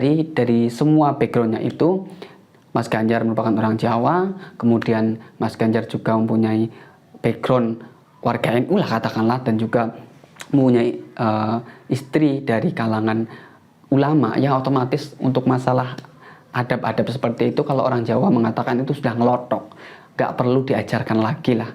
dari semua backgroundnya itu, Mas Ganjar merupakan orang Jawa, kemudian Mas Ganjar juga mempunyai background warga NU lah katakanlah, dan juga mempunyai istri dari kalangan ulama, yang otomatis untuk masalah adab-adab seperti itu kalau orang Jawa mengatakan itu sudah ngelotok, gak perlu diajarkan lagi lah.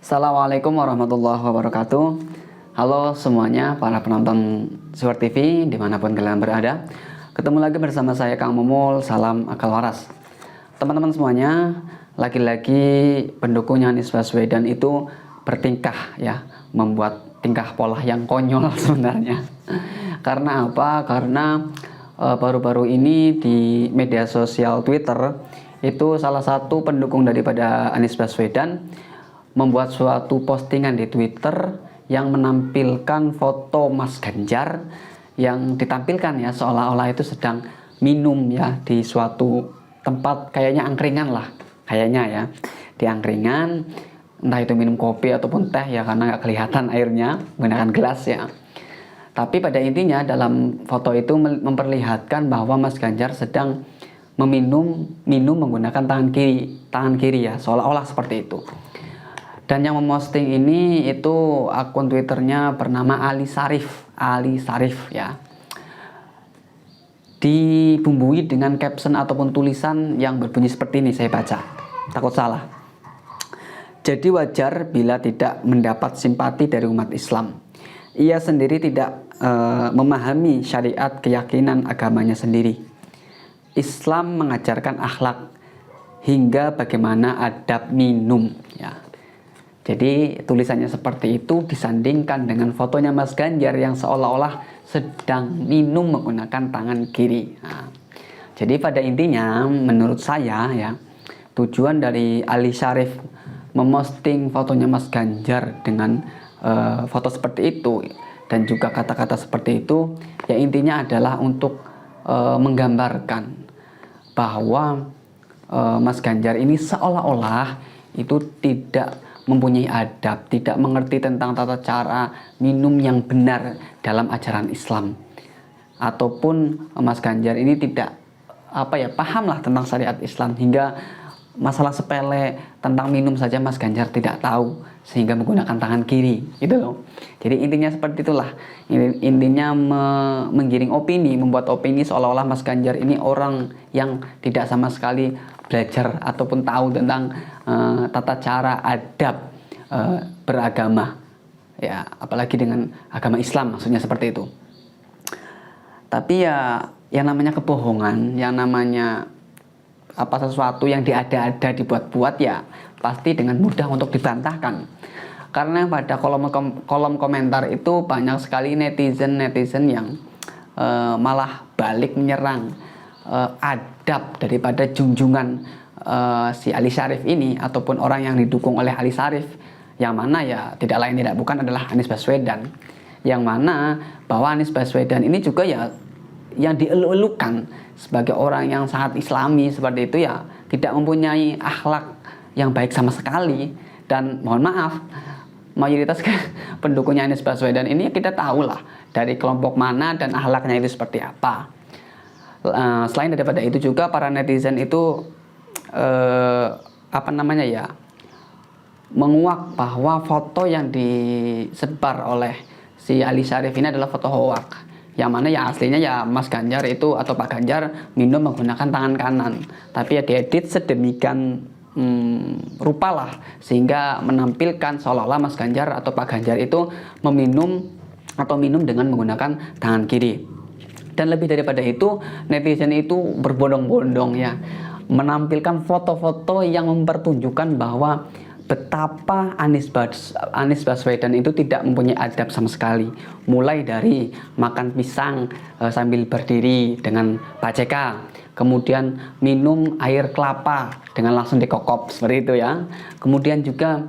Assalamualaikum warahmatullahi wabarakatuh. Halo semuanya para penonton Zuhur TV dimanapun kalian berada. Ketemu lagi bersama saya Kang Momol, salam akal waras. Teman-teman semuanya, lagi-lagi pendukungnya Anies Baswedan itu bertingkah ya, membuat tingkah pola yang konyol sebenarnya. Karena apa? Karena baru-baru ini di media sosial Twitter itu salah satu pendukung daripada Anies Baswedan membuat suatu postingan di Twitter yang menampilkan foto Mas Ganjar yang ditampilkan ya seolah-olah itu sedang minum ya di suatu tempat, kayaknya angkringan lah, kayaknya ya di angkringan, entah itu minum kopi ataupun teh ya, karena nggak kelihatan airnya, menggunakan gelas ya. Tapi pada intinya dalam foto itu memperlihatkan bahwa Mas Ganjar sedang minum menggunakan tangan kiri ya, seolah-olah seperti itu. Dan yang memposting ini itu akun Twitternya bernama Ali Sarif ya. Dibumbui dengan caption ataupun tulisan yang berbunyi seperti ini, saya baca, takut salah. Jadi wajar bila tidak mendapat simpati dari umat Islam. Ia sendiri tidak memahami syariat keyakinan agamanya sendiri. Islam mengajarkan akhlak hingga bagaimana adab minum ya. Jadi tulisannya seperti itu disandingkan dengan fotonya Mas Ganjar yang seolah-olah sedang minum menggunakan tangan kiri. Nah, jadi pada intinya menurut saya ya, tujuan dari Ali Sarif memosting fotonya Mas Ganjar dengan foto seperti itu dan juga kata-kata seperti itu ya, intinya adalah untuk menggambarkan bahwa Mas Ganjar ini seolah-olah itu tidak mempunyai adab, tidak mengerti tentang tata cara minum yang benar dalam ajaran Islam, ataupun Mas Ganjar ini tidak paham lah tentang syariat Islam, hingga masalah sepele tentang minum saja Mas Ganjar tidak tahu sehingga menggunakan tangan kiri gitu loh. Jadi intinya seperti itulah, intinya menggiring opini, membuat opini seolah-olah Mas Ganjar ini orang yang tidak sama sekali belajar ataupun tahu tentang tata cara adab beragama ya, apalagi dengan agama Islam, maksudnya seperti itu. Tapi ya yang namanya kebohongan, yang namanya sesuatu yang diada-ada, dibuat-buat ya pasti dengan mudah untuk dibantahkan. Karena pada kolom komentar itu banyak sekali netizen yang malah balik menyerang adab daripada junjungan si Ali Sarif ini, ataupun orang yang didukung oleh Ali Sarif, yang mana ya tidak lain tidak bukan adalah Anies Baswedan, yang mana bahwa Anies Baswedan ini juga ya yang dielu-elukan sebagai orang yang sangat islami seperti itu ya, tidak mempunyai akhlak yang baik sama sekali. Dan mohon maaf, mayoritas pendukungnya Anies Baswedan ini kita tahu lah dari kelompok mana dan akhlaknya itu seperti apa. Selain daripada itu juga para netizen itu menguak bahwa foto yang disebar oleh si Ali Sarif ini adalah foto hoak, yang mana ya aslinya ya Mas Ganjar itu atau Pak Ganjar minum menggunakan tangan kanan, tapi ya diedit sedemikian rupa lah sehingga menampilkan seolah-olah Mas Ganjar atau Pak Ganjar itu minum dengan menggunakan tangan kiri. Dan lebih daripada itu, netizen itu berbondong-bondong ya, menampilkan foto-foto yang mempertunjukkan bahwa betapa Anies Baswedan itu tidak mempunyai adab sama sekali. Mulai dari makan pisang sambil berdiri dengan Pak JK, kemudian minum air kelapa dengan langsung dikokop seperti itu ya. Kemudian juga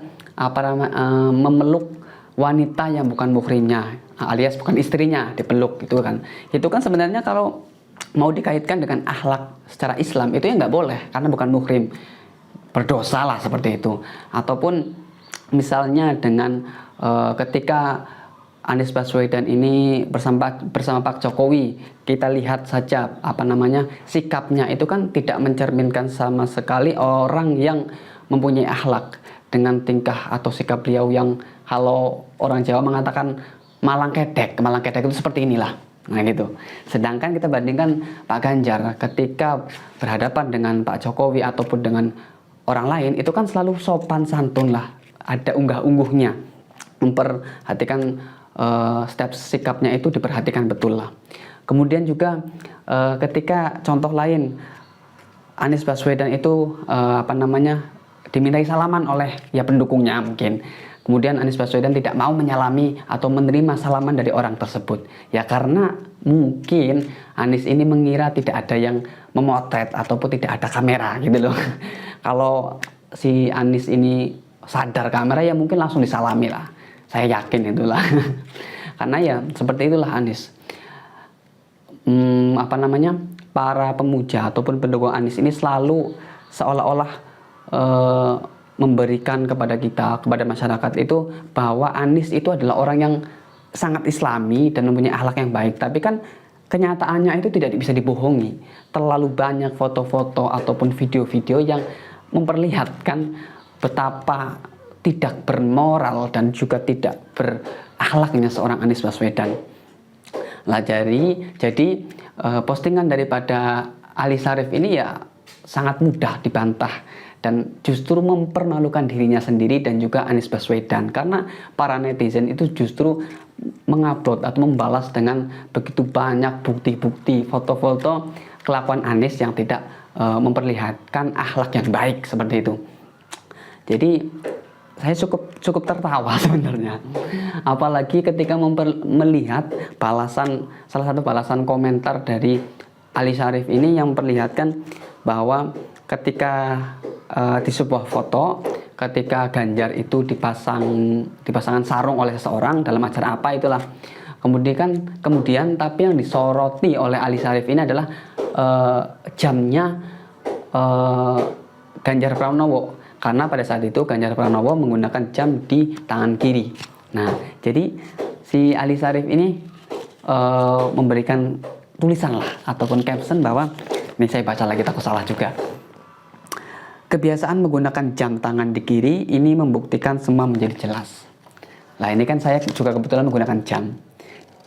memeluk wanita yang bukan muhrimnya, alias bukan istrinya, dipeluk gitu kan. Itu kan sebenarnya kalau mau dikaitkan dengan akhlak secara Islam itu ya nggak boleh, karena bukan muhrim, berdosa lah seperti itu. Ataupun Misalnya dengan ketika Anies Baswedan ini bersama Pak Jokowi, kita lihat saja sikapnya itu kan tidak mencerminkan sama sekali orang yang mempunyai akhlak, dengan tingkah atau sikap beliau yang kalau orang Jawa mengatakan malang kedek itu seperti inilah. Nah gitu. Sedangkan kita bandingkan Pak Ganjar ketika berhadapan dengan Pak Jokowi ataupun dengan orang lain, itu kan selalu sopan santun lah, ada unggah-ungguhnya, memperhatikan setiap sikapnya itu diperhatikan betul lah. Kemudian juga ketika contoh lain, Anies Baswedan itu dimintai salaman oleh pendukungnya mungkin. Kemudian Anies Baswedan tidak mau menyalami atau menerima salaman dari orang tersebut. Ya karena mungkin Anies ini mengira tidak ada yang memotret ataupun tidak ada kamera gitu loh. Kalau si Anies ini sadar kamera ya mungkin langsung disalami lah. Saya yakin itulah. Karena ya seperti itulah Anies. Para pemuja ataupun pendukung Anies ini selalu seolah-olah memberikan kepada kita, kepada masyarakat itu bahwa Anies itu adalah orang yang sangat islami dan mempunyai akhlak yang baik. Tapi kan kenyataannya itu tidak bisa dibohongi. Terlalu banyak foto-foto ataupun video-video yang memperlihatkan betapa tidak bermoral dan juga tidak berakhlaknya seorang Anies Baswedan. Lah jadi postingan daripada Ali Sharif ini ya sangat mudah dibantah dan justru mempermalukan dirinya sendiri dan juga Anies Baswedan, karena para netizen itu justru mengupload atau membalas dengan begitu banyak bukti-bukti foto-foto kelakuan Anies yang tidak memperlihatkan akhlak yang baik seperti itu. Jadi saya cukup tertawa sebenarnya, apalagi ketika melihat salah satu balasan komentar dari Ali Sharif ini yang memperlihatkan bahwa ketika di sebuah foto, ketika Ganjar itu dipasangkan sarung oleh seseorang dalam acara apa itulah, kemudian tapi yang disoroti oleh Ali Sharif ini adalah jamnya Ganjar Pranowo. Karena pada saat itu Ganjar Pranowo menggunakan jam di tangan kiri. Nah, jadi si Ali Sharif ini memberikan tulisan lah ataupun caption bahwa, ini saya baca lagi takut salah juga. Kebiasaan menggunakan jam tangan di kiri ini membuktikan semua menjadi jelas. Nah, ini kan saya juga kebetulan menggunakan jam.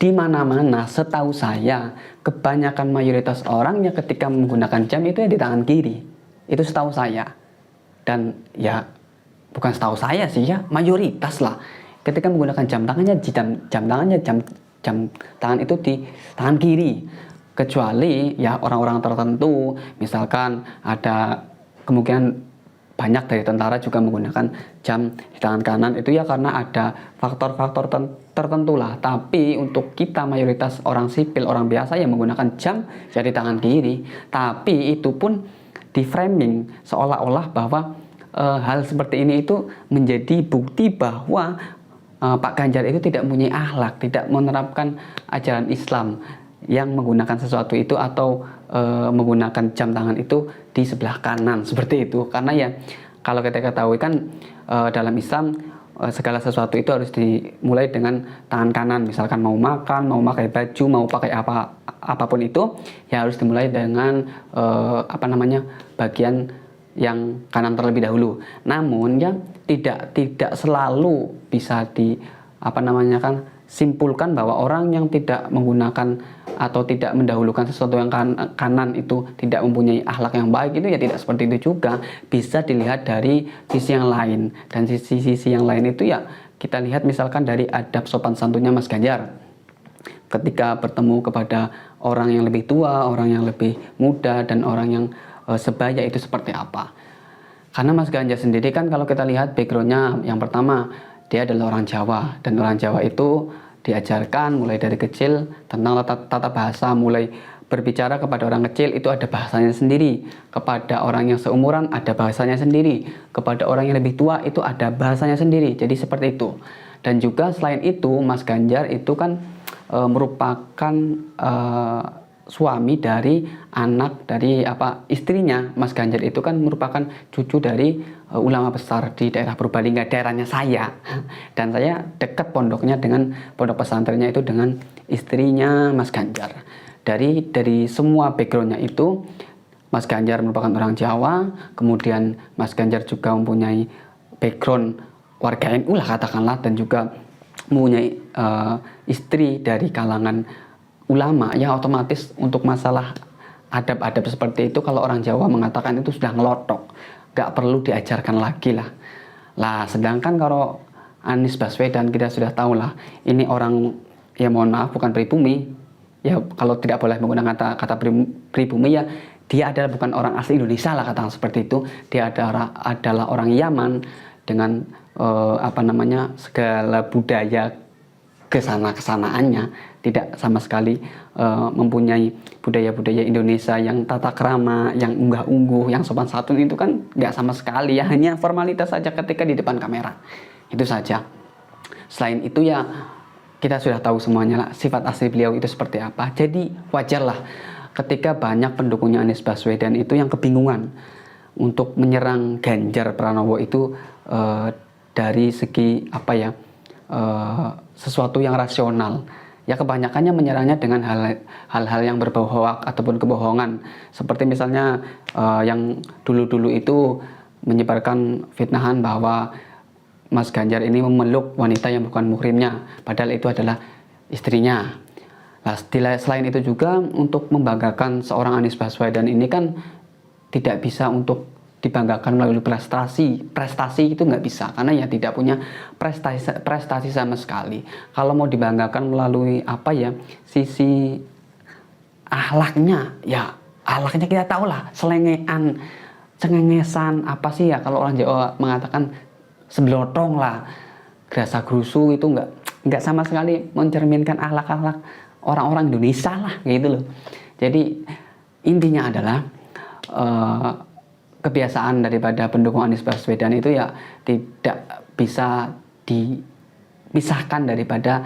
Di mana-mana setahu saya kebanyakan mayoritas orangnya ketika menggunakan jam itu ya di tangan kiri. Itu setahu saya. Dan ya bukan setahu saya sih ya, mayoritas lah ketika menggunakan jam tangan itu di tangan kiri, kecuali ya orang-orang tertentu, misalkan ada kemungkinan banyak dari tentara juga menggunakan jam di tangan kanan, itu ya karena ada faktor-faktor tertentu lah. Tapi untuk kita mayoritas orang sipil, orang biasa yang menggunakan jam ya di tangan kiri. Tapi itu pun di framing seolah-olah bahwa hal seperti ini itu menjadi bukti bahwa Pak Ganjar itu tidak mempunyai akhlak, tidak menerapkan ajaran Islam yang menggunakan sesuatu itu atau menggunakan jam tangan itu di sebelah kanan seperti itu. Karena ya kalau kita ketahui kan dalam Islam segala sesuatu itu harus dimulai dengan tangan kanan. Misalkan mau makan, mau pakai baju, mau pakai apapun itu ya harus dimulai dengan bagian yang kanan terlebih dahulu. Namun ya tidak selalu bisa simpulkan bahwa orang yang tidak menggunakan atau tidak mendahulukan sesuatu yang kanan itu tidak mempunyai akhlak yang baik, itu ya tidak seperti itu juga. Bisa dilihat dari sisi yang lain, dan sisi yang lain itu ya kita lihat misalkan dari adab sopan santunnya Mas Ganjar ketika bertemu kepada orang yang lebih tua, orang yang lebih muda, dan orang yang sebaya itu seperti apa. Karena Mas Ganjar sendiri kan kalau kita lihat backgroundnya, yang pertama dia adalah orang Jawa, dan orang Jawa itu diajarkan mulai dari kecil tentang tata bahasa, mulai berbicara kepada orang kecil itu ada bahasanya sendiri, kepada orang yang seumuran ada bahasanya sendiri, kepada orang yang lebih tua itu ada bahasanya sendiri. Jadi seperti itu. Dan juga selain itu Mas Ganjar itu kan merupakan suami dari anak dari istrinya Mas Ganjar itu kan merupakan cucu dari ulama besar di daerah Purbalingga, daerahnya saya. Dan saya dekat pondoknya dengan pondok pesantrennya itu dengan istrinya Mas Ganjar. Dari semua backgroundnya itu, Mas Ganjar merupakan orang Jawa, kemudian Mas Ganjar juga mempunyai background warga NU lah katakanlah, dan juga mempunyai istri dari kalangan ulama, ya otomatis untuk masalah adab-adab seperti itu kalau orang Jawa mengatakan itu sudah ngelotok, gak perlu diajarkan lagi lah. Sedangkan kalau Anies Baswedan kita sudah tahu lah, ini orang, ya mohon maaf, bukan pribumi, ya kalau tidak boleh menggunakan kata pribumi, ya dia adalah bukan orang asli Indonesia lah katakan seperti itu. Dia adalah orang Yaman dengan segala budaya kesanaannya, tidak sama sekali mempunyai budaya-budaya Indonesia yang tata krama, yang unggah-ungguh, yang sopan santun, itu kan nggak sama sekali, ya hanya formalitas saja ketika di depan kamera, itu saja. Selain itu ya kita sudah tahu semuanya lah sifat asli beliau itu seperti apa. Jadi wajarlah ketika banyak pendukungnya Anies Baswedan itu yang kebingungan untuk menyerang Ganjar Pranowo itu dari segi sesuatu yang rasional. Ya kebanyakannya menyerangnya dengan hal-hal yang berbau hoak ataupun kebohongan. Seperti misalnya yang dulu-dulu itu menyebarkan fitnahan bahwa Mas Ganjar ini memeluk wanita yang bukan muhrimnya, padahal itu adalah istrinya. Selain itu juga untuk membanggakan seorang Anies Baswedan ini kan tidak bisa untuk dibanggakan melalui prestasi itu nggak bisa, karena ya tidak punya prestasi sama sekali. Kalau mau dibanggakan melalui sisi akhlaknya, ya akhlaknya kita tahu lah, selengean, cengengesan, ya kalau orang Jawa mengatakan seblotong lah, gerasa gerusu, itu nggak sama sekali mencerminkan akhlak orang-orang Indonesia lah gitu loh. Jadi intinya adalah kebiasaan daripada pendukung Anies Baswedan itu ya tidak bisa dipisahkan daripada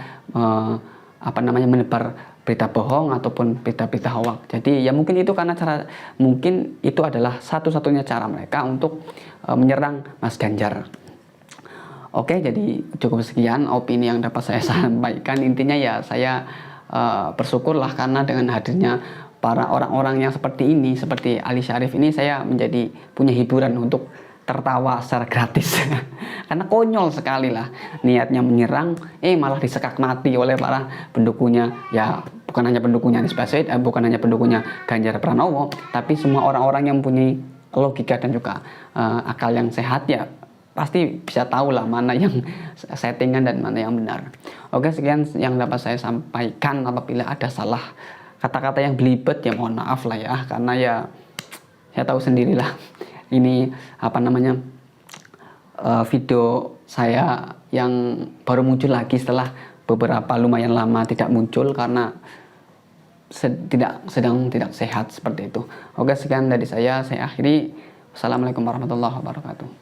menebar berita bohong ataupun berita-berita hoak. Jadi ya mungkin itu adalah satu-satunya cara mereka untuk menyerang Mas Ganjar. Oke, jadi cukup sekian opini yang dapat saya sampaikan. Intinya ya saya bersyukurlah karena dengan hadirnya para orang-orang yang seperti ini, seperti Ali Syarif ini, saya menjadi punya hiburan untuk tertawa secara gratis. Karena konyol sekali lah niatnya menyerang, malah disekak mati oleh para pendukungnya. Ya bukan hanya pendukungnya Anies Baswedan, bukan hanya pendukungnya Ganjar Pranowo, tapi semua orang-orang yang mempunyai logika dan juga akal yang sehat ya pasti bisa tahu lah mana yang settingan dan mana yang benar. Oke, sekian yang dapat saya sampaikan. Apabila ada salah kata-kata yang belibet ya mohon maaf lah ya, karena ya saya tahu sendirilah ini video saya yang baru muncul lagi setelah beberapa lumayan lama tidak muncul karena sedang tidak sehat seperti itu. Oke, sekian dari saya akhiri. Wassalamualaikum warahmatullahi wabarakatuh.